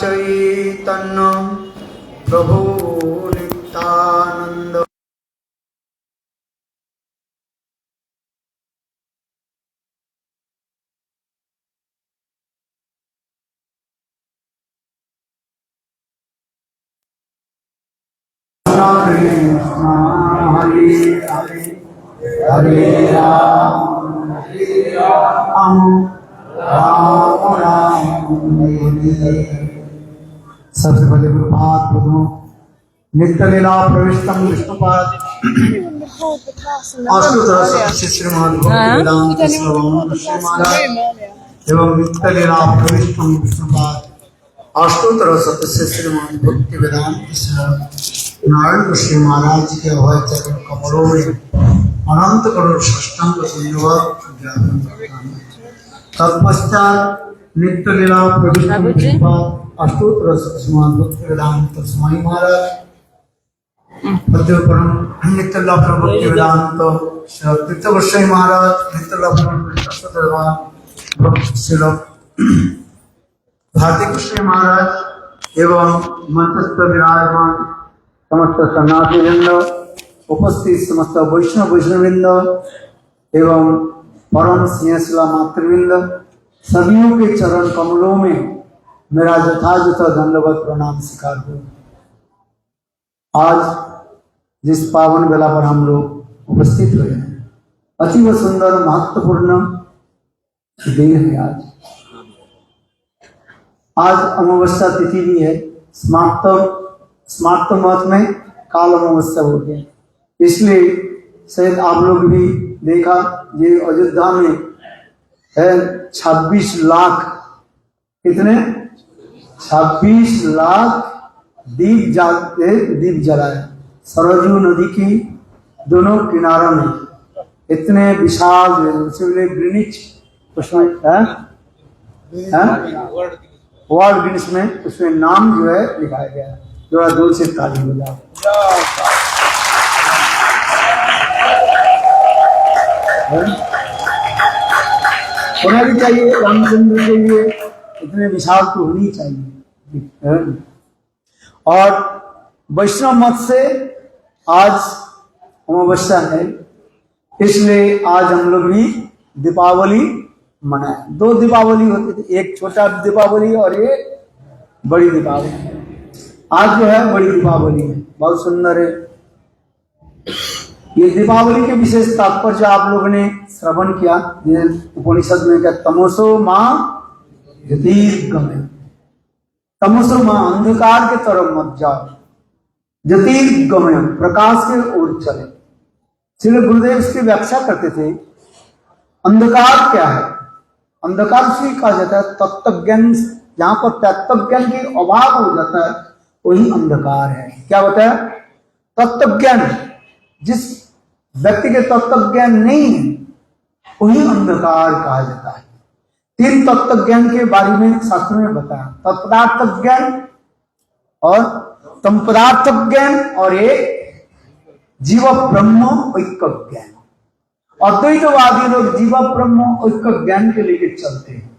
चैतन्य प्रभु नित्यानंद। हरे हरे हरे राम राम राम हरे। सबसे पहले प्रभात प्रभु नित्य लीला प्रविष्टम विष्णुपाद श्रीमान भक्ति एवं नित्य लीला प्रविष्टम विष्णुपाद अष्टोत्तर सदस्य श्रीमान भक्ति वेदांत नारायण श्री महाराज के अभय चरण कमलों में अनंत करोड़ षष्टांग धन्यवाद ज्ञापन करता हूं। तत्पश्चात नित्य लीला प्रविष्टम विष्णुपाद अष्टोत्तर श्रीमान भक्ति वेदांत स्वामी महाराज परम नित्य लीला भक्ति वेदांत तीर्थ गोस्वामी महाराज नित्य लीला श्रील भारती कृष्ण महाराज एवं मंत्रस्थ विराजमान समस्त सन्यासी वृंद उपस्थित समस्त वैष्णवृंद एवं परम स्नेहशिला मातृवृंद सभी के चरण कमलों में मेरा यथायथ दंडवत प्रणाम स्वीकार हो। आज जिस पावन बेला पर हम लोग उपस्थित हुए हैं अतीव सुंदर महत्वपूर्ण दिन है। आज अमावस्या तिथि भी है। स्मार्त मत में काल अमावस्या हो गया, इसलिए शायद आप लोग भी देखा ये अयोध्या में है 26 लाख कितने 26 लाख दीप जलाए सरयू नदी की दोनों किनारों में। इतने विशाल ग्रीनिच उसमें वर्ल्ड गिनीज में उसमें नाम जो है लिखाया गया है। जो दूर से ताली हो जाए। होना भी चाहिए, रामचंद्र के लिए इतने विशाल तो होनी चाहिए। और वैष्णव मत से आज अमावस्या है, इसलिए आज हम लोग भी दीपावली मनाए। 2 दीपावली होती थी, एक छोटा दीपावली और एक बड़ी दीपावली। आज जो है बड़ी दीपावली है, बहुत सुंदर है। ये दीपावली के विशेष तात्पर्य आप लोगों ने श्रवण किया उपनिषद में क्या तमोसो मां ज्योतिर्गमय, तमोसो मां अंधकार के तरफ मत जाओ, ज्योतिर्गमय प्रकाश के ओर चले। श्री गुरुदेव इसकी व्याख्या करते थे अंधकार क्या है। अंधकार से कहा जाता है तत्व ज्ञान, जहां पर तत्व ज्ञान की अभाव हो जाता है वही अंधकार है। क्या बताया तत्व ज्ञान, जिस व्यक्ति के तत्व ज्ञान नहीं है वही अंधकार कहा जाता है। 3 तत्व ज्ञान के बारे में शास्त्र में बताया, तत्पदार्थ ज्ञान और तम पदार्थ ज्ञान और एक जीव ब्रह्म ऐक्य ज्ञान। अद्वैतवादी लोग जीव ब्रह्म ऐक्य ज्ञान के लेके चलते हैं,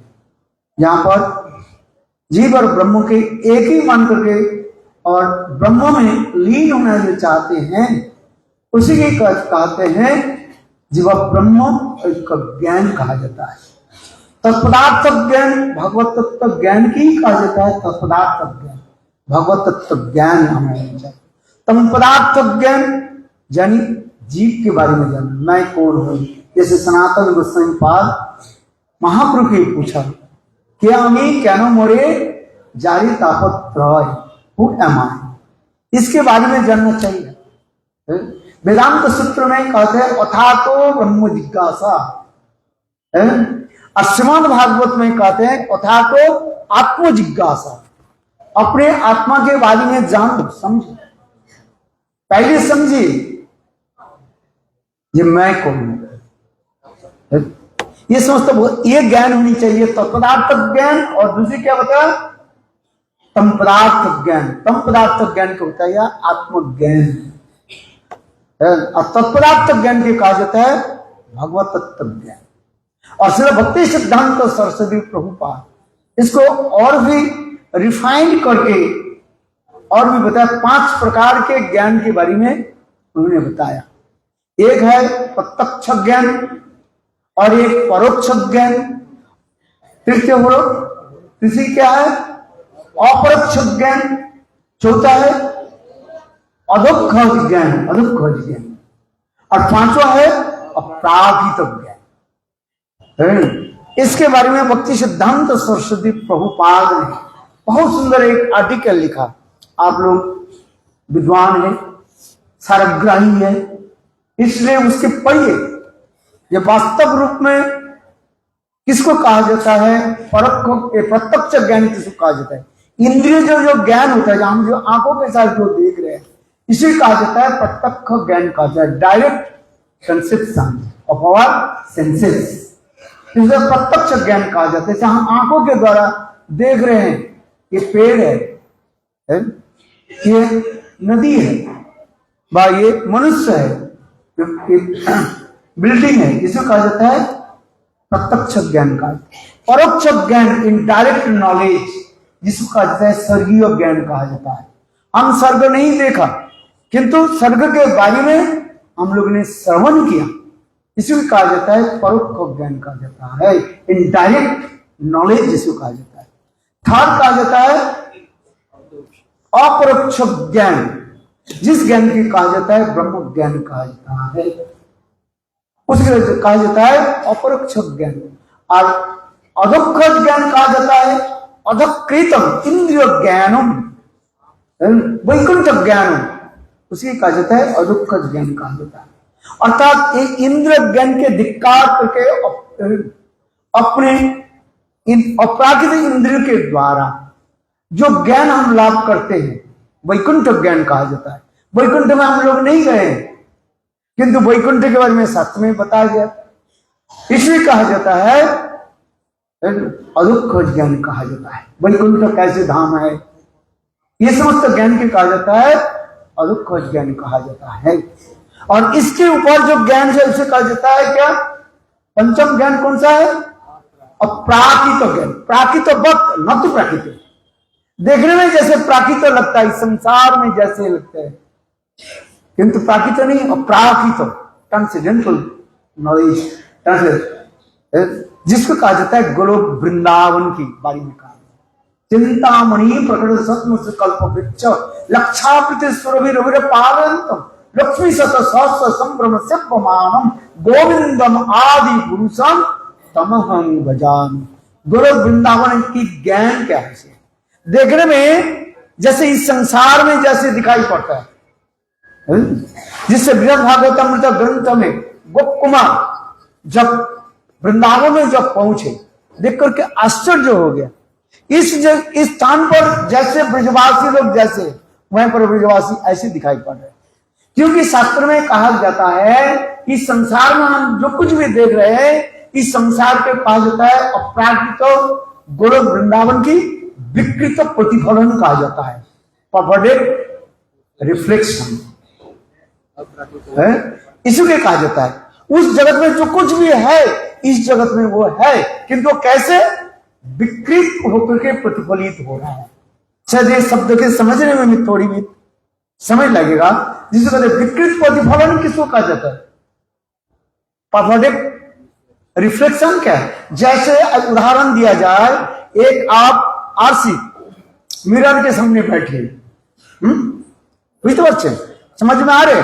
यहाँ पर जीव और ब्रह्म के एक ही मान करके और ब्रह्म में लीन होना जो चाहते हैं उसी के कहते हैं जीव ब्रह्म ऐक्य ज्ञान कहा जाता है। तत्पदार्थ ज्ञान भगवत तत्व ज्ञान की कहा जाता है। तत्पदार्थ ज्ञान भगवत तत्व ज्ञान हमें चाहिए। तम पदार्थ ज्ञान यानी जीव के बारे में जानना, मैं कौन हूं। जैसे सनातन गोस्वामी पाद महाप्रभु के पूछा क्या हमें क्या न मोरे जारी तापत त्रय, हु एम आई, इसके बारे में जानना चाहिए। वेदांत सूत्र में कहते हैं अथातो ब्रह्म जिज्ञासा, श्रीमद् भागवत में कहते हैं अथातो आत्म जिज्ञासा। अपने आत्मा के बारे में जानो, समझो, पहले समझिए ये मैं कौन हूं। ये समझते ये ज्ञान होनी चाहिए, तत्पदार्थ ज्ञान। और दूसरी क्या बताया तम पदार्थ ज्ञान। तम पदार्थ ज्ञान क्या होता है आत्मज्ञान। तत्पदार्थ ज्ञान के कहा जाता है भगवत तत्व ज्ञान। और श्री भक्ति सिद्धांत सरस्वती प्रभुपाद इसको और भी रिफाइंड करके और भी बताया। 5 प्रकार के ज्ञान के बारे में उन्होंने बताया। एक है प्रत्यक्ष ज्ञान और एक परोक्ष ज्ञान। तृतीय बोलो, तीसरी क्या है? अपरोक्ष ज्ञान। चौथा है अधोक्षज ज्ञान, अधोक्षज ज्ञान। और 5वां है अपराधित ज्ञान। इसके बारे में भक्ति सिद्धांत सरस्वती प्रभुपाद ने बहुत सुंदर एक आर्टिकल लिखा। आप लोग विद्वान हैं, सारग्राही है, इसलिए उसके पढ़िए। ये वास्तव रूप में किसको कहा जाता है? प्रत्यक्ष ज्ञान किसको कहा जाता है? इंद्रिय जो ज्ञान होता है, हम जो आंखों के साथ जो देख रहे हैं, इसे कहा जाता है प्रत्यक्ष ज्ञान कहा जाता है। Direct conception of our senses, इसे प्रत्यक्ष ज्ञान कहा जाता है। हम आंखों के द्वारा देख रहे हैं, ये पेड़ है, ये नदी है, ये मनुष्य है, बिल्डिंग है, इसे कहा जाता है प्रत्यक्ष ज्ञान का। परोक्ष ज्ञान, इनडायरेक्ट नॉलेज, जिसको कहा जाता है स्वर्गीय ज्ञान कहा जाता है। हम स्वर्ग नहीं देखा, किंतु स्वर्ग के बारे में हम लोग ने श्रवण किया, इसी को कहा जाता है परोक्ष ज्ञान कहा जाता है। इनडायरेक्ट नॉलेज जिसको कहा जाता है। थर्ड कहा जाता है अपरोक्ष ज्ञान, जिस ज्ञान की कहा जाता है ब्रह्म ज्ञान कहा जाता है, उसके कहा जाता है अपरोक्ष ज्ञान। और अधोक्षज ज्ञान कहा जाता है अधकृतम इंद्रिय ज्ञानम, वैकुंठ ज्ञानम, उसी कहा जाता है अधोक्षज ज्ञान कहा जाता है। अर्थात एक इंद्र ज्ञान के धिक्कार करके अपने अपराकृत इंद्रिय के द्वारा जो ज्ञान हम लाभ करते हैं, वैकुंठ ज्ञान कहा जाता है। वैकुंठ में हम लोग नहीं गए, किंतु वैकुंठ के बारे में शास्त्र में बताया गया, इसलिए कहा जाता है अधोक्षज ज्ञान कहा जाता है। वैकुंठ कैसे धाम है, ये समस्त ज्ञान के कहा जाता है अधोक्षज ज्ञान कहा जाता है। और इसके ऊपर जो ज्ञान है उसे कहा जाता है क्या? पंचम ज्ञान कौन सा है? अप्राकृत ज्ञान। प्राकृत वक्त, न तो प्राकृत, देखने में जैसे प्राकृत लगता है, संसार में जैसे लगता है, किंतु प्राकृत नहीं, अप्राकृत, ट्रांसेंडेंटल नॉलेज, जिसको कहा जाता है गोलोक वृंदावन की बारी में कहा, चिंतामणि प्रकट सत्म कल्प वृक्ष लक्षाकृति सुरभि पालयन्तम लक्ष्मी शत सहस्र संभ्रम सेव्यमानम गोविंदम आदि पुरुषम तमहं भजामि। गोलोक वृंदावन की ज्ञान क्या है? देखने में जैसे इस संसार में जैसे दिखाई पड़ता है, जिससे बृहद भागवतमृत ग्रंथ में गोप कुमार जब वृंदावन में जब पहुंचे, देख करके आश्चर्य हो गया। इस स्थान पर जैसे ब्रजवासी लोग जैसे, वहां पर ब्रजवासी ऐसे दिखाई पड़ रहे, क्योंकि शास्त्र में कहा जाता है कि संसार में हम जो कुछ भी देख रहे हैं, इस संसार के कहा जाता है अपराकृत गोलोक वृंदावन की विकृत प्रतिफलन कहा जाता है, परवर्टेड रिफ्लेक्शन है, इसी को कहा जाता है। उस जगत में जो कुछ भी है, इस जगत में वो है, किंतु कैसे विकृत होकर के प्रतिफलित हो रहा है। शायद ये शब्द के समझने में थोड़ी भी समय लगेगा। जिसे कहते हैं विकृत प्रतिफलन, किसको कहा जाता है? परवर्टेड रिफ्लेक्शन क्या है? जैसे उदाहरण दिया जाए, एक आप आरसी मिरर के सामने बैठे, तो बच्चे समझ में आ रहे?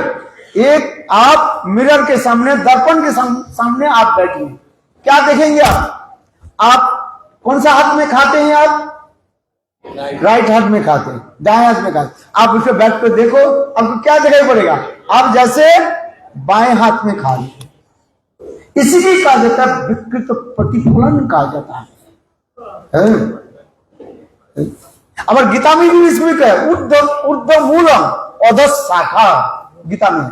एक आप मिरर के सामने, दर्पण के सामने आप बैठे, क्या देखेंगे आप कौन सा हाथ में खाते हैं? आप राइट हाथ में खाते हैं, दाएं हाथ में खाते। आप उसके बैठ पे देखो, आपको क्या दिखाई पड़ेगा? आप जैसे बाएं हाथ में खा रहे। इसी की कहा जाता है विकृत प्रतिफलन कहा जाता है। अब गीता में भी इसमें क्या है? ऊर्ध्व मूलम अधः शाखा। गीता में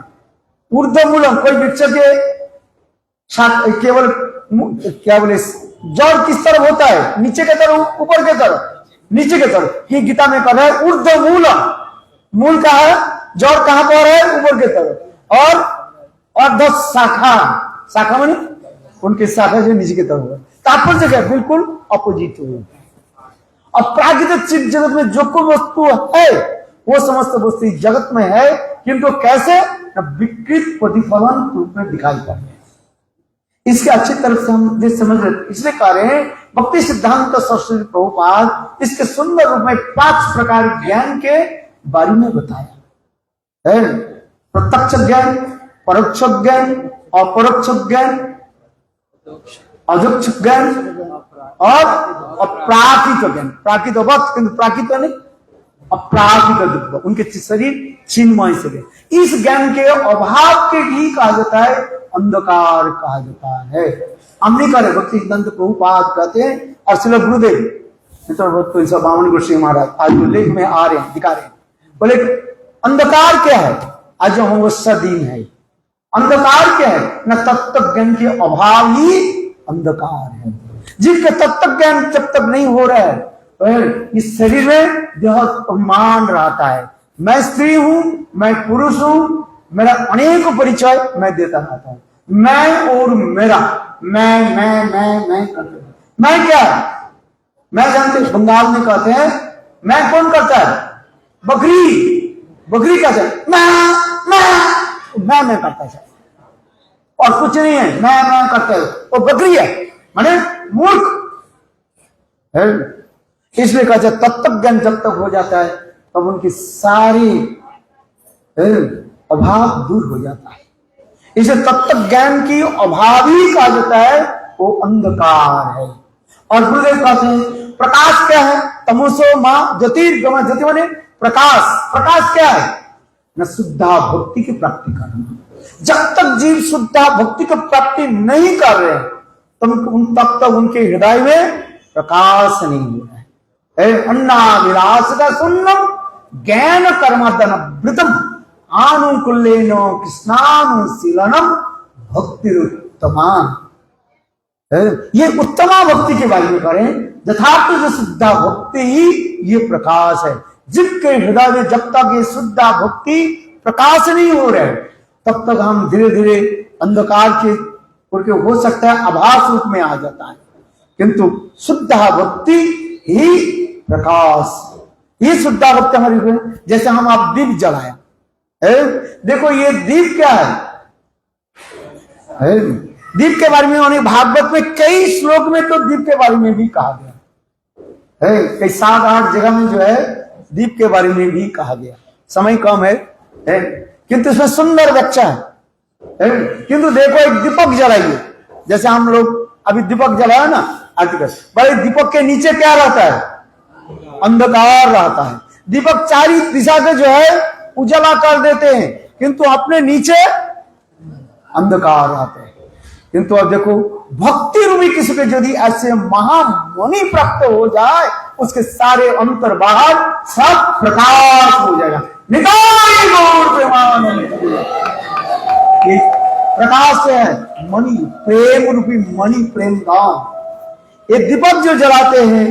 ऊर्ध्व मूलम, कोई वृक्ष के केवल क्या बोले जड़ किस तरफ होता है? नीचे के तरफ, ऊपर के तरफ, नीचे के तरफ। ये गीता में कह रहा है ऊर्ध्व मूलम, मूल कहा है, जड़ कहां पर है? ऊपर के तरफ। और अधः शाखा, शाखा माने उनकी शाखा जो नीचे की तरफ है। तात्पर्य क्या? बिल्कुल अपोजिट हो। अपराकृत चित्त जगत में जो कोई वस्तु है वो समस्त वस्तु इस जगत में है, किंतु कैसे विकृत प्रतिफलन रूप में दिखाई पड़ते हैं। इसके अच्छी तरह से हम ये समझ रहे, इसलिए कह रहे हैं भक्ति सिद्धांत सरस्वती प्रभुपाद इसके सुंदर रूप में 5 प्रकार ज्ञान के बारे में बताया है। प्रत्यक्ष ज्ञान, परोक्ष ज्ञान, अपरोक्ष ज्ञान, अध्यक्ष ज्ञान और अप्राकृत ज्ञान। प्राकृत वक्त, किंतु प्राकृत नहीं, अप्राकृत उनके शरीर चिन्मय से गए। इस ज्ञान के अभाव के भी कहा जाता है अंधकार कहा जाता है। हमने कहा भक्ति सिद्धांत प्रभुपाद कहते हैं और श्रील गुरुदेव तो 52 गोस्वामी महाराज आज लेख में आ रहे हैं, दिखा रहे हैं, बोले अंधकार क्या है? आज जो अमावस्या दिन है, अंधकार क्या है? न तत्व ज्ञान के अभाव ही अंधकार है। जिसके तत्व ज्ञान जब तक नहीं हो रहा है तो इस शरीर में देह अभिमान रहता है, मैं स्त्री हूं, मैं पुरुष हूं, मेरा अनेक परिचय मैं देता रहता हूं, मैं और मेरा, मैं करते हैं। मैं क्या है? मैं जानते बंगाल में कहते हैं मैं कौन करता है? बकरी कहते हैं मैं करता है और कुछ नहीं है, मैं करता है, वो बकरी है, माने मूर्ख है। इसलिए कहते हैं तत्व ज्ञान जब तक हो जाता है तब उनकी सारी अभाव दूर हो जाता है। इसे तत्व ज्ञान की अभाव ही कहा जाता है, वो अंधकार है। और गुरुदेव कहते हैं प्रकाश क्या है? तमोसो मां ज्योतिर्गमय। ज्योति माने प्रकाश। प्रकाश क्या है? न शुद्धा भक्ति की प्राप्ति करना। जब तक जीव शुद्धा भक्ति की प्राप्ति नहीं कर रहे तब तक उनके हृदय में प्रकाश नहीं हो रहा है। अन्ना विलास का सुन्नम ज्ञान कर्मदन वृतम आनुकूल्येनो कृष्णानुशीलनम भक्तिरुत्तमा। ये उत्तमा भक्ति के बारे में करें, यथार्थ जो शुद्धा भक्ति ही ये प्रकाश है। जिसके हृदय में जब तक ये शुद्धा भक्ति प्रकाश नहीं हो रहे तब तक हम धीरे धीरे अंधकार के उनके हो सकता है आभास रूप में आ जाता है, किंतु शुद्धा भक्ति ही प्रकाश। ये शुद्धा भक्ति हमारी, जैसे हम आप दीप जलाया, देखो ये दीप क्या है? दीप के बारे में उन्हें भागवत में कई श्लोक में तो दीप के बारे में भी कहा गया है। कई 7-8 जगह में जो है दीप के बारे में भी कहा गया। समय कम है किंतु इसमें सुंदर व्याख्या है। किंतु देखो एक दीपक जलाइए, जैसे हम लोग अभी दीपक जलाया ना आर्टिकल, बड़े दीपक के नीचे क्या रहता है? अंधकार रहता है। दीपक चारी दिशा के जो है उजाला कर देते हैं, किंतु अपने नीचे अंधकार रहते हैं। किंतु अब देखो भक्ति रूपी किसी के यदि ऐसे महामुनि प्राप्त हो जाए, उसके सारे अंतर बाहर सब प्रकाश हो जाएगा। निताय गौर प्रेमानंद। ये प्रकाश है मणि, प्रेम रूपी मणि, प्रेम दान। ये दीपक जो जलाते हैं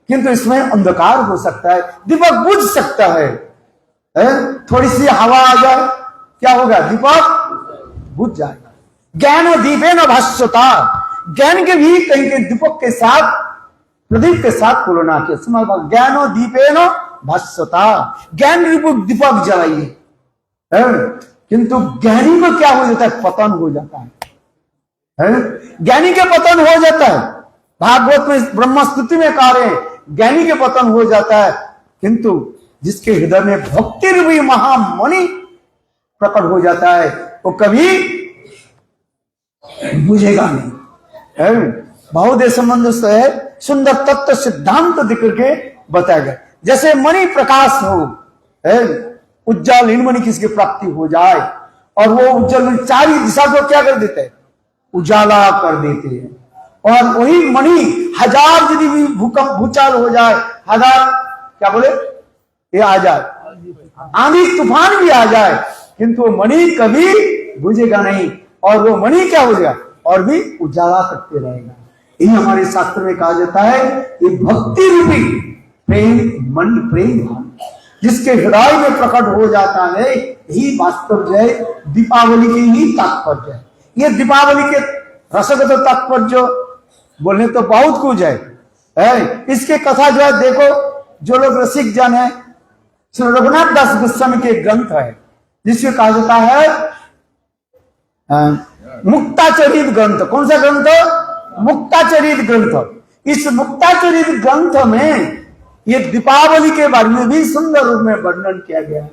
किंतु इसमें अंधकार हो सकता है, दीपक बुझ सकता है। थोड़ी सी हवा आ जाए क्या होगा? दीपक बुझ जाएगा। ज्ञान दीपे न भाष्यता। ज्ञान के भी कहीं के दीपक के साथ, प्रदीप के साथ तुलना के ज्ञानो दीपे न भाष्यता। ज्ञान रूप दीपक जलाइए, किंतु ज्ञानी को क्या हो जाता है? पतन हो जाता है। ज्ञानी के पतन हो जाता है। भागवत में ब्रह्मस्तुति में कह रहे हैं ज्ञानी के पतन हो जाता है, किंतु जिसके हृदय में भक्ति रूपी महामणि प्रकट हो जाता है वो कभी बुझेगा नहीं। बहुदेव संबंध से सुंदर तत्व सिद्धांत दिख के बताया गया। जैसे मणि प्रकाश हो, उज्जवल हिनमणि किसकी प्राप्ति हो जाए और वो उज्जवल चारी दिशा को क्या कर देते हैं? उजाला कर देते हैं। और वही मणि हजार यदि भी भूकंप भूचाल हो जाए, हजार क्या बोले ये आ जाए, आंधी तूफान भी आ जाए, किंतु वो मणि कभी बुझेगा नहीं और वो मणि क्या हो जाएगा? और भी उजाला करते रहेगा। ये हमारे शास्त्र में कहा जाता है ये भक्ति रूपी प्रेम मणि, प्रेम जिसके हृदय में प्रकट हो जाता है, यही वास्तव जो है दीपावली की ही तात्पर्य है। ये दीपावली के रसगत तात्पर्य बोलने तो बहुत कुछ है, है। इसके कथा जो है देखो, जो लोग रसिक जन है, श्री रघुनाथ दास गोस्वामी के ग्रंथ है जिसको कहा जाता है मुक्ताचरित ग्रंथ। कौन सा ग्रंथ? मुक्ताचरित ग्रंथ। इस मुक्ताचरित ग्रंथ में ये दीपावली के बारे में भी सुंदर रूप में वर्णन किया गया है।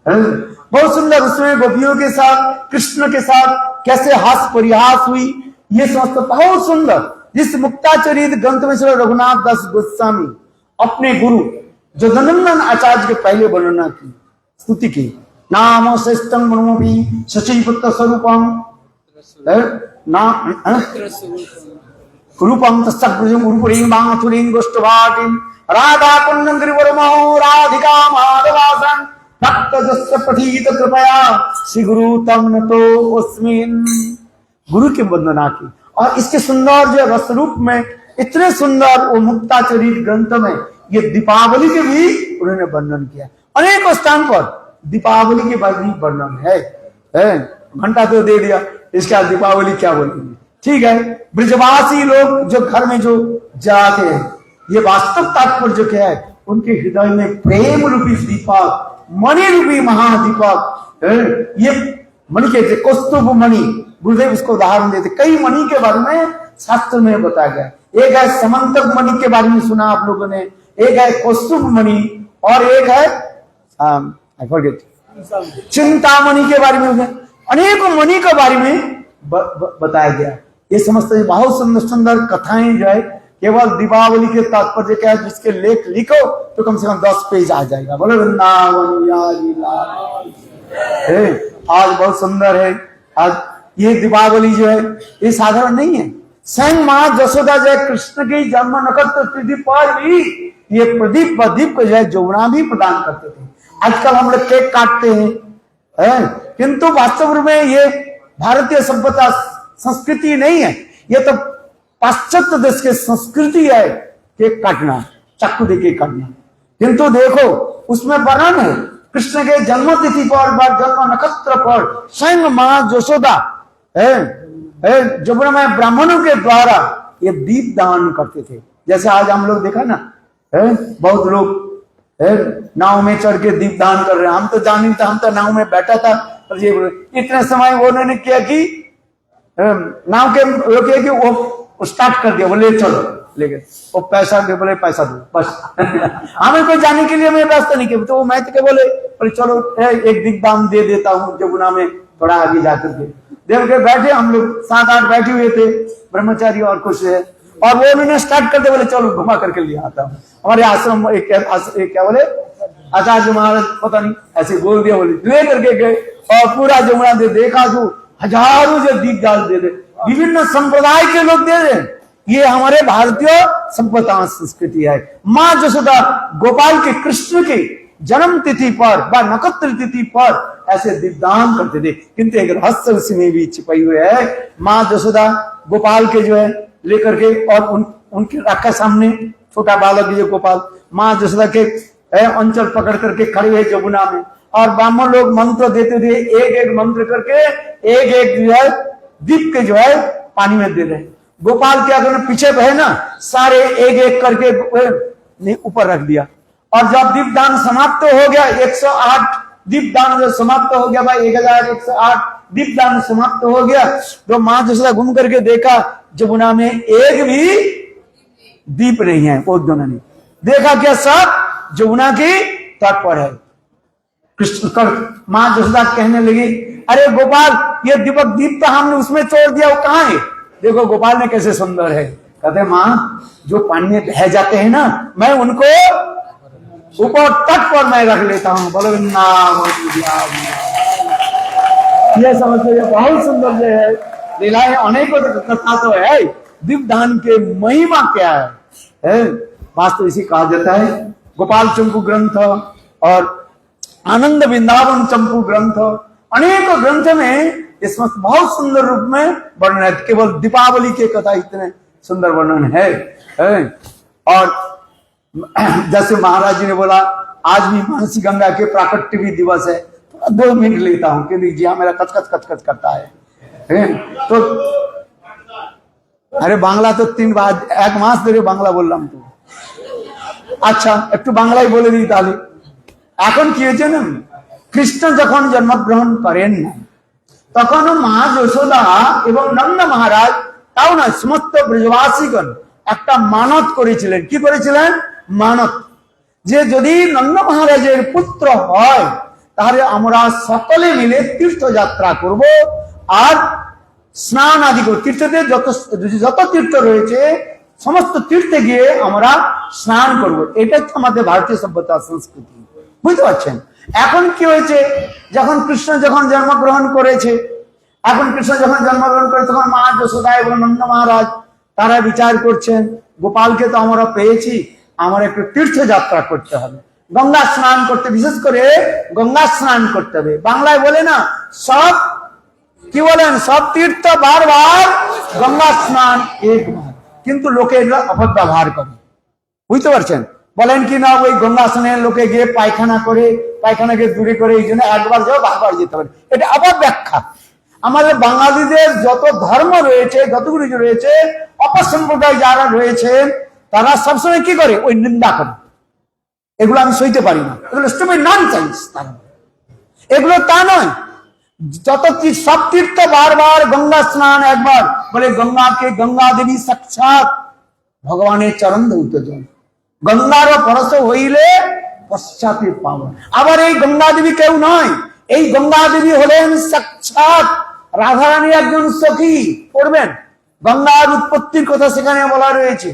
बहुत सुंदर। उसमें गोपियों के साथ, कृष्ण के साथ कैसे हास परिहास हुई, ये समस्त बहुत सुंदर। जिस मुक्ताचरित ग्रंथ में श्री रघुनाथ दास गोस्वामी अपने गुरु जगन्नंदन आचार्य के पहले वर्णना की, स्तुति की। नाम श्रेष्ठं ब्रह्मपि शचीपुत्र स्वरूपम रूपम तस्सब्रजम उरुपुरीं माथुरीं गोष्ठवाटिं राधा कुंडं गिरिवरमहो राधिका माधवासन भक्त जस्य प्रथित कृपया श्री गुरु तम नतो अस्मिन्। गुरु की वंदना की। और इसके सुंदर जो रस रूप में इतने सुंदर वो मुक्ताचरित ग्रंथ में ये दीपावली के भी उन्होंने वर्णन किया। अनेक स्थान पर दीपावली के बाद भी वर्णन है। घंटा तो दे दिया, इसका दीपावली क्या बोलेंगे? ठीक है, ब्रजवासी लोग जो घर में जो जाते हैं, ये वास्तव तात्पर्य जो क्या है, उनके हृदय में प्रेम रूपी दीपक, मणि रूपी महादीपक, ये मणि कहते कौस्तुभ मणि, गुरुदेव इसको उदाहरण देते। कई मणि के बारे में शास्त्र में बताया गया। एक है समंतक मणि के बारे में सुना आप लोगों ने, एक है कौस्तुभ मणि, और एक है आई फॉरगेट चिंतामणि के बारे में। अनेकों मणि के बारे में बताया गया। ये समझते हैं बहुत सुंदर सुंदर कथाएं जो है, केवल दीपावली के तात्पर्य क्या है, जिसके लेख लिखो तो कम से कम 10 पेज आ जाएगा। बोलो वृंदावन आज बहुत सुंदर है। आज ये दीपावली जो है ये साधारण नहीं है। स्वयं मां जसोदा जो है कृष्ण की जन्म नक्षत्र तिथि पर भी ये प्रदीप व दीप को जो है जमुना भी प्रदान करते थे। आजकल हम लोग केक काटते हैं, किंतु वास्तव में ये भारतीय सभ्यता संस्कृति नहीं है। ये तो पाश्चात्य देश की संस्कृति है केक काटना, चाकू दे केक काटना। किंतु देखो उसमें वर्णन है कृष्ण के जन्म तिथि पर, जन्म नक्षत्र पर स्वयं मां जसोदा जमुना में ब्राह्मणों के द्वारा ये दीप दान करते थे। जैसे आज हम लोग देखा ना, बहुत लोग नाव में चढ़ के दीप दान कर रहे हैं। हम तो जान नहीं था, हम तो नाव में बैठा था। और ये इतने समय उन्होंने किया कि नाव के रोके कि वो स्टार्ट कर दिया, बोले चलो लेके वो पैसा दे, बोले पैसा दो बस। हमें कोई जाने के लिए मैं व्यवस्था नहीं किया। तो वो मैं तो बोले चलो एक दीप दान दे देता हूँ जमुना में थोड़ा आगे जाकर के। देव के बैठे हम लोग 7-8 बैठे हुए थे ब्रह्मचारी और कुछ है, और वो उन्होंने स्टार्ट कर दिया, बोले चलो घुमा करके ले आता हूँ। हमारे आश्रम एक क्या बोले आचार्य महाराज पता नहीं ऐसे बोल दिया, बोले ले करके गए और पूरा जमुना दे देखा जो हजारों जो दीप डाल दे रहे, विभिन्न संप्रदाय के लोग दे रहे। ये हमारे भारतीय सभ्यता संस्कृति है। माँ जसोदा गोपाल के कृष्ण के जन्म तिथि पर व नक्षत्र तिथि पर ऐसे दीपदान करते थे। किंतु एक रहस्य उसमें भी छिपाई हुई है। माँ जसोदा गोपाल के जो है लेकर के और उनके रखा सामने छोटा बालक जो गोपाल, माँ जसोदा के अंचल पकड़ करके खड़े हुए जमुना में, और ब्राह्मण लोग मंत्र देते थे, एक एक मंत्र करके एक एक जो है दीप के जो है पानी में दे रहे। गोपाल क्या करना, पीछे बहे ना, सारे एक एक करके ऊपर रख दिया। और जब दीपदान समाप्त हो गया, 108 दीपदान जब समाप्त हो गया भाई, 1108 दीपदान समाप्त हो गया, तो माँ जसोदा घूम करके देखा जमुना में एक भी दीप नहीं है। वो दोनों ने देखा क्या सब जमुना की तट पर है। कृष्ण कर माँ जसोदा कहने लगी, अरे गोपाल ये दीप तो हमने उसमें छोड़ दिया, वो कहाँ है? देखो गोपाल ने कैसे सुंदर है। कहते माँ जो पानी में बह जाते हैं ना, मैं उनको ऊपर तट पर मैं रख लेता हूँ। बोलो ये समझते बहुत सुंदर है लीलाएं, अनेकों कथा तो है। दीपदान के महिमा क्या है वास्तव इसी कहा जाता है। गोपाल चंपू ग्रंथ और आनंद वृंदावन चंपू ग्रंथ, अनेकों ग्रंथ में इसमें बहुत सुंदर रूप में वर्णन है। केवल दीपावली के कथा इतने सुंदर वर्णन है। और जैसे महाराज जी ने बोला आज भी मानसी गंगा के प्राकट्य भी दिवस है, तो 2 मिनट लेता हूं क्योंकि जी हाँ मेरा कच करता है। तो আরে বাংলা তো 1 মাস ধরে বাংলা বললাম তো। আচ্ছা একটু বাংলায় বলে দিই তাহলে। এখন কি হয়েছে না, কৃষ্ণ যখন জন্মগ্রহণ করেন তখন মা যশোদা এবং নন্দ মহারাজ, তাও না সমস্ত ব্রজবাসীগণ একটা মানত করেছিলেন। কি করেছিলেন? মানত, যে যদি নন্দ মহারাজের পুত্র হয় তাহলে আমরা সকলে মিলে তীর্থযাত্রা করব আর স্নান আদি করব। তীর্থতে যত তীর্থ রয়েছে সমস্ত তীর্থে গিয়ে আমরা স্নান করব। এটা হচ্ছে আমাদের ভারতীয় সভ্যতা সংস্কৃতি, বুঝতে পারছেন? এখন কি হয়েছে, যখন কৃষ্ণ যখন জন্মগ্রহণ করেছে, তখন মা যশোদা এবং নন্দ মহারাজ তারা বিচার করছেন, গোপালকে তো আমরা পেয়েছি, আমার একটু তীর্থযাত্রা করতে হবে, গঙ্গা স্নান করতে, বিশেষ করে গঙ্গা স্নান করতে হবে। বাংলায় বলে না, সব কি বলেন, সব তীর্থ বারবার, গঙ্গা স্নান একবার। কিন্তু লোকে এগুলো অপব্যবহার করে, বুঝতে পারছেন? বলেন কি না, ওই গঙ্গা স্নানের লোকে গিয়ে পায়খানাকে দূরে করে, এই জন্য একবার যাও বারবার যেতে পারে। এটা অপব্যাখ্যা। আমাদের বাঙালিদের যত ধর্ম রয়েছে, যতগুলি রয়েছে, অপসম্প্রদায় যারা রয়েছেন তারা সবসময় কি করে, ওই নিন্দা করে। এগুলো আমি সইতে পারি না, এগুলো স্টুপিড ননসেন্স। এগুলো তা নয়, সব তীর্থ বারবার, গঙ্গা স্নান একবার। বলে গঙ্গা দেবী সাক্ষাৎ ভগবানের চরণ ধৌত জল, গঙ্গার পরশ হইলে পশ্চাতে পাবন। আবার এই গঙ্গা দেবী কেউ নয়, এই গঙ্গা দেবী হলেন সাক্ষাৎ রাধারানীর একজন সখী। পড়বেন, গঙ্গার উৎপত্তির কথা সেখানে বলা রয়েছে,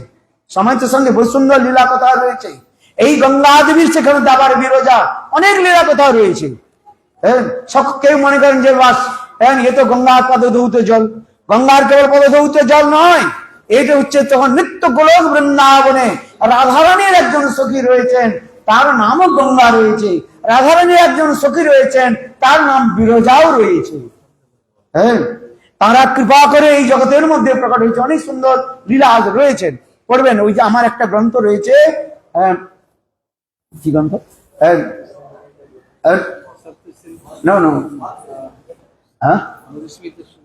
সমাজের সঙ্গে বহু সুন্দর লীলা কথা রয়েছে। এই গঙ্গা দেবীর সেখানে দাবার বিরোজা, অনেক লীলা কথা রয়েছে। কেউ মনে করেন যে বাস এ তো গঙ্গার পদধৌত জল। গঙ্গার কেবল পদধৌত জল নয়, এটা হচ্ছে তখন নিত্য গোলক বৃন্দাবনে রাধারানীর একজন সখী রয়েছেন, তার নামও গঙ্গা রয়েছে। রাধারানীর একজন সখী রয়েছেন, তার নাম বিরজাও রয়েছে। তারা কৃপা করে এই জগতের মধ্যে প্রকট হয়েছে, অনেক সুন্দর লীলা রয়েছেন। পড়বেন, ওই যে আমার একটা গ্রন্থ রয়েছে, কি গ্রন্থ,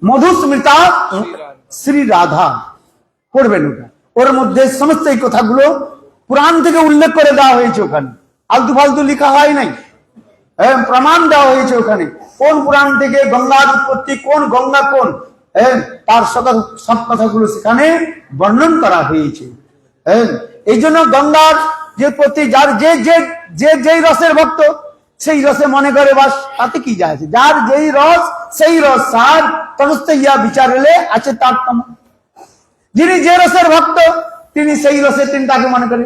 মধুস্মৃতা শ্রী রাধা, পড়বেন ওটা। ওর মধ্যে সমস্ত এই কথাগুলো পুরাণ থেকে উল্লেখ করে দেওয়া হয়েছে, ওখানে আলতু ফালতু লেখা হয় নাই, প্রমাণ দেওয়া হয়েছে ওখানে। কোন পুরাণ থেকে গঙ্গার উৎপত্তি, কোন গঙ্গা কোন, তার সব কথাগুলো সেখানে বর্ণন করা হয়েছে। এই জন্য গঙ্গার যে প্রতি যার যেই রসের ভক্ত, সেই রসে মনে করে বাস, তাতে কি যায়, যার যেই রস সেই রস সার তনস্তে ইয়া বিচার এলে আছে তার তম। যিনি যে রসের ভক্ত তিনি সেই রসে তিনি তাকে মনে করে।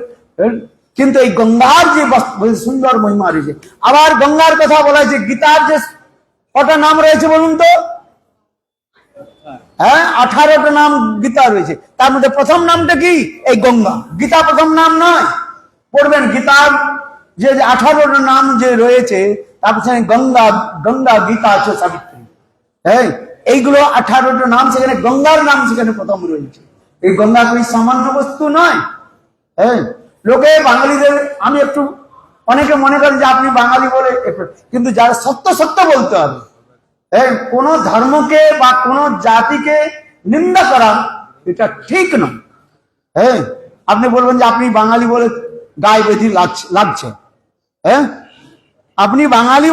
কিন্তু এই গঙ্গার যে সুন্দর মহিমা রয়েছে। আবার গঙ্গার কথা বলা হয়েছে, গীতার যে কটা নাম রয়েছে বলুন তো? 18টা নাম গীতা রয়েছে, তার মধ্যে প্রথম নামটা কি? এই গঙ্গা। গীতা প্রথম নাম নয়। পড়বেন, গীতার যে 18টা নাম যে রয়েছে তার পিছনে গঙ্গা গীতা আছে সাবিত্রী, এইগুলো 18টা নাম, সেখানে গঙ্গার নাম সেখানে প্রথম রয়েছে। এই গঙ্গা কোন সামান্য বস্তু নয়। লোকে বাঙালিদের, আমি একটু, অনেকে মনে করেন যে আপনি বাঙালি বলে, কিন্তু যারা সত্য বলতে হবে। কোন ধর্মকে বা কোন জাতিকে নিন্দা করা এটা ঠিক নয়। আপনি বলবেন যে আপনি বাঙালি বলে গায়ে বেঁধি লাগছে, আপনি বাঙালি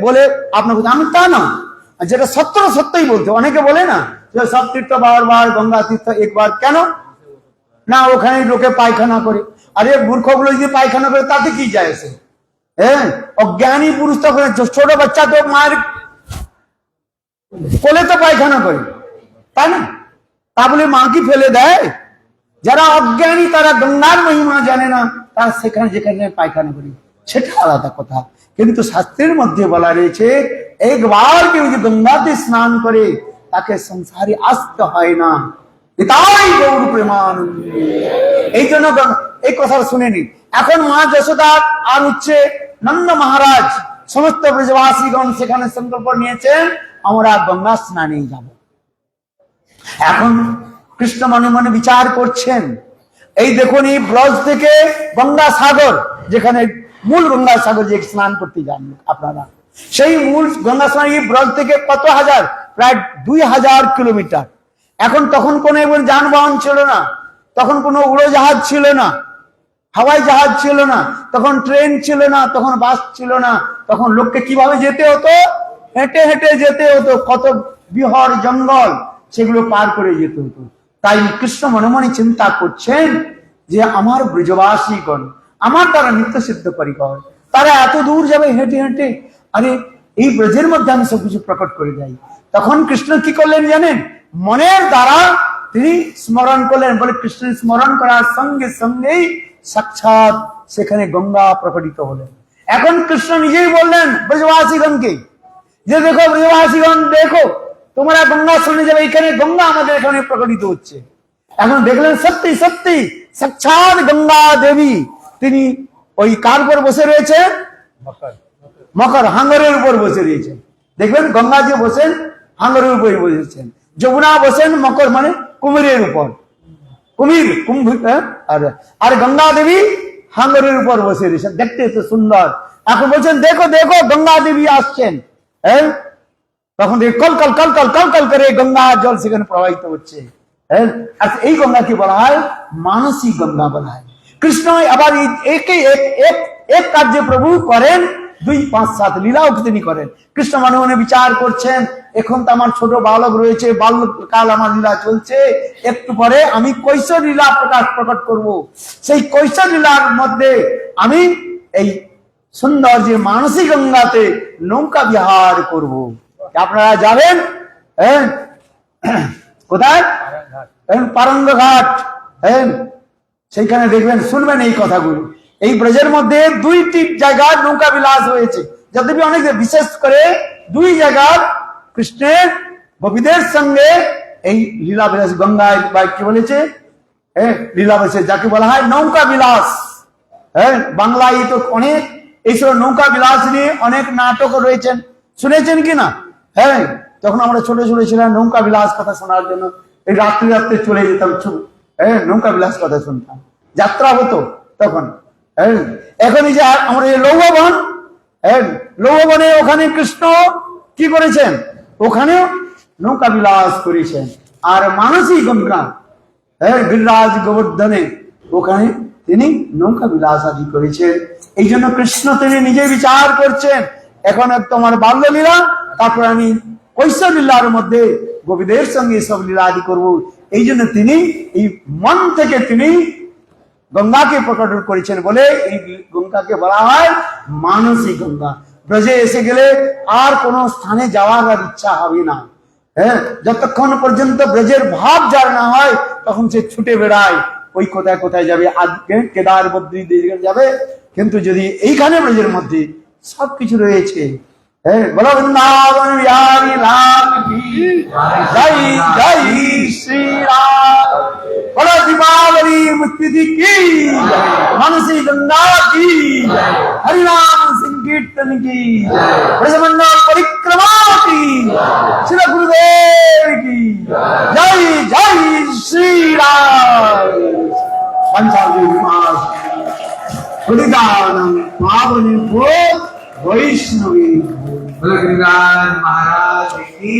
বলে আপনার, আমি তা না, যেটা সত্যই বলতে। অনেকে বলে না যে সব তীর্থ বারবার, গঙ্গা তীর্থ একবার, কেন না ওখানে লোকে পায়খানা করে। আরে মূর্খগুলো যদি পায়খানা করে তাতে কি যায়? অজ্ঞানী পুরুষ তো, ছোট বাচ্চা তো মায়ের কোলে তো পায়খানা করে, তাই না? তা বলে মা কি ফেলে দেয়? যারা অজ্ঞানী, তারা গঙ্গার মহিমা জানে না, তারা যেখানে পায়খানা করে, সেটা আলাদা কথা। কিন্তু শাস্ত্রের মধ্যে বলা রয়েছে, একবার কেউ যদি গঙ্গাতে স্নান করে তাকে সংসারে আসতে হয় না। এটাই গৌর প্রেমানন্দ। এই জন্য এই কথা শুনে নিন। এখন মা যশোদা আর হচ্ছে নন্দ মহারাজ, সমস্ত ব্রজবাসীগণ সেখানে সংকল্প নিয়েছেন, আমরা গঙ্গা স্নানে যাব। এখন কৃষ্ণ মনে মনে বিচার করছেন, এই দেখুন এই ব্রজ থেকে গঙ্গা সাগর, যেখানে মূল গঙ্গা সাগর যে স্নান করতে যান আপনারা, সেই মূল গঙ্গা স্নান এই ব্রজ থেকে কত হাজার, প্রায় 2000 কিলোমিটার। এখন তখন কোনো যানবাহন ছিল না, তখন কোনো উড়োজাহাজ ছিল না, হাওয়াই জাহাজ ছিল না, তখন ট্রেন ছিল না, তখন বাস ছিল না, তখন লোককে কিভাবে যেতে হতো? হেঁটে হেঁটে যেতে হতো, কত বিহার জঙ্গল সেগুলো পার করে যেতে হতো। তাই কৃষ্ণ মনে মনে চিন্তা করছেন যে আমার ব্রজবাসীগণ আমার দ্বারা নিত্য সিদ্ধ পরিকর, তারা এত দূর যাবে হেঁটে হেঁটে, আরে এই ব্রজের মধ্যে আমি সবকিছু প্রকট করে যাই। তখন কৃষ্ণ কি করলেন জানেন? মনের দ্বারা তিনি স্মরণ করলেন, বলে কৃষ্ণ স্মরণ করার সঙ্গে সঙ্গেই সাক্ষাৎ সেখানে গঙ্গা প্রকটিত হলেন। এখন কৃষ্ণ নিজেই বললেন ব্রজবাসীগণকে যে দেখো ব্রজবাসীগণ, দেখো তোমরা গঙ্গা শুনে যাবে, এখানে গঙ্গা আমাদের এখানে প্রকটিত হচ্ছে। এখন দেখলেন সত্যি সত্যি সাক্ষাৎ গঙ্গা দেবী তিনি ওই কার উপর বসে রয়েছেন? মকর হাঙ্গরের উপর বসে রয়েছেন। দেখবেন গঙ্গা যে বসেন হাঙ্গরের উপর বসেছেন, যমুনা বসেন মকর মানে কুমিরের উপর, কুমির কুম্ভ, আর গঙ্গা দেবী হাঙ্গরের উপর বসে রয়েছেন, দেখতে তো সুন্দর। এখন বলছেন দেখো দেখো গঙ্গা দেবী আসছেন, হ্যাঁ তখন call call call call call call করে গঙ্গা জল সেখানে প্রবাহিত হচ্ছে। হ্যাঁ, আচ্ছা এই গঙ্গাকে বলা হয় মানসী গঙ্গা বলা হয়। কৃষ্ণ আবার এক কার্যে প্রভু করেন 2, 5, 7 লীলাও তিনি করেন। কৃষ্ণ মনে মনে বিচার করছেন, এখন তো আমার ছোট বালক রয়েছে, বাল্যকাল আমার লীলা চলছে, একটু পরে আমি কৈশোর লীলা প্রকট করব। সেই কৈশোর লীলার মধ্যে আমি এই সুন্দর যে মানসী গঙ্গাতে নৌকা বিহার করব। আপনারা যাবেন কোথায়? পারঙ্গ ঘাট, সেইখানে দেখবেন, শুনবেন এই কথাগুলো। এই ব্রজের মধ্যে 2টি জায়গার নৌকা বিলাস হয়েছে, যদ্যপি অনেক বিশেষ করে 2 জায়গার কৃষ্ণের গোপীদের সঙ্গে এই লীলা বিলাস গঙ্গায় কি বলেছে? লীলা বিলাস, যাকে বলা হয় নৌকা বিলাস। বাংলায় তো অনেক এইসব নৌকা বিলাস নিয়ে অনেক নাটক রয়েছেন, শুনেছেন কিনা? হ্যাঁ, যখন আমরা ছোট ছোট ছিলাম নৌকা বিলাস কথা শোনার জন্য এই রাত্রি রাত্রে চলে যেতাম, নৌকা বিলাস কথা শুনতাম, যাত্রা হতো তখন। এখন এই যে আমরা লৌহবন, লৌহবনে ওখানে কৃষ্ণ কি করেছেন? ওখানেও নৌকা বিলাস করেছেন। আর মানসী গঙ্গা গিরিরাজ গোবর্ধনে ওখানে তিনি নৌকা বিলাস আদি করেছেন। এই জন্য কৃষ্ণ তিনি নিজে বিচার করছেন, এখন তোমার বাল্য লীলা, তারপর আমি কৈশোর লীলার মধ্যে গোপীদের সঙ্গে সব লীলা আদি করবো। এই জন্য তিনি এই মন থেকে তিনি গঙ্গাকে প্রকট করেছেন বলে এই গঙ্গাকে বলা হয় মানসী গঙ্গা। ব্রজে এসে গেলে আর কোন স্থানে যাওয়ার আর ইচ্ছা হবে না। যতক্ষণ পর্যন্ত ব্রজের ভাব যার না হয় তখন সে ছুটে বেড়ায়, ওই কোথায় কোথায় যাবে, আজকে কেদার বদ্রী যাবে। কিন্তু যদি এইখানে ব্রজের মধ্যে সবকিছু রয়েছে, বলো বৃন্দাবন বিহারী লাল কি জয়, জয় শ্রী রাম, বলো দীপাবলি মুক্তি की मानसी गंगा की, हरिनाम संकीर्तन की, ब्रजमंडल परिक्रमा की, श्री गुरुदेव की जय, जय श्री राम। पंचाग्नि मास प्रतिदानं पावनी भो वैष्णवी। गिरिराज महाराज की